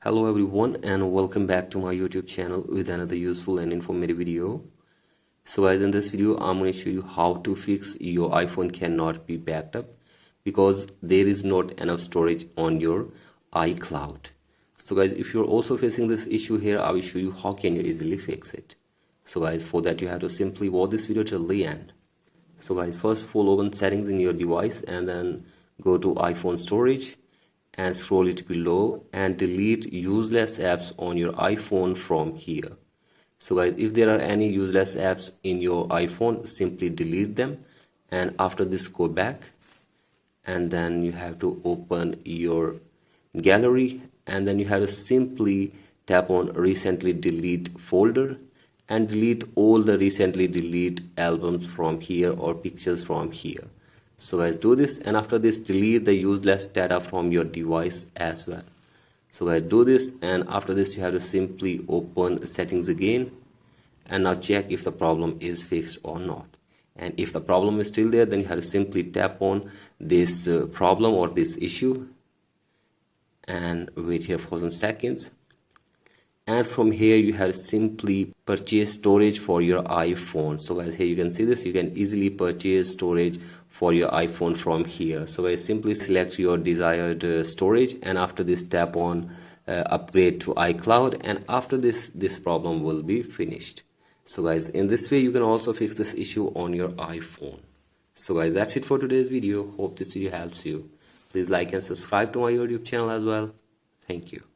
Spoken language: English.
Hello everyone and welcome back to my YouTube channel with another useful and informative video. So guys, in this video I'm going to show you how to fix your iPhone cannot be backed up because there is not enough storage on your iCloud. So guys, if you're also facing this issue here, I will show you how can you easily fix it. So guys, for that you have to simply watch this video till the end. So guys, first of all, open settings in your device and then go to iPhone storage and scroll it below and delete useless apps on your iPhone from here. So guys, if there are any useless apps in your iPhone, simply delete them, and after this go back and then you have to open your gallery and then you have to simply tap on recently delete folder and delete all the recently deleted albums from here or pictures from here. So guys, do this, and after this delete the useless data from your device as well. So guys, do this, and after this you have to simply open settings again and now check if the problem is fixed or not. And if the problem is still there, then you have to simply tap on this problem or this issue and wait here for some seconds. And from here you have to simply purchase storage for your iPhone. So guys, here you can see this, you can easily purchase storage for your iPhone from here. So guys, simply select your desired storage, and after this tap on upgrade to iCloud, and after this problem will be finished. So guys, in this way you can also fix this issue on your iPhone. So guys, that's it for today's video. Hope this video helps you. Please like and subscribe to my YouTube channel as well. Thank you.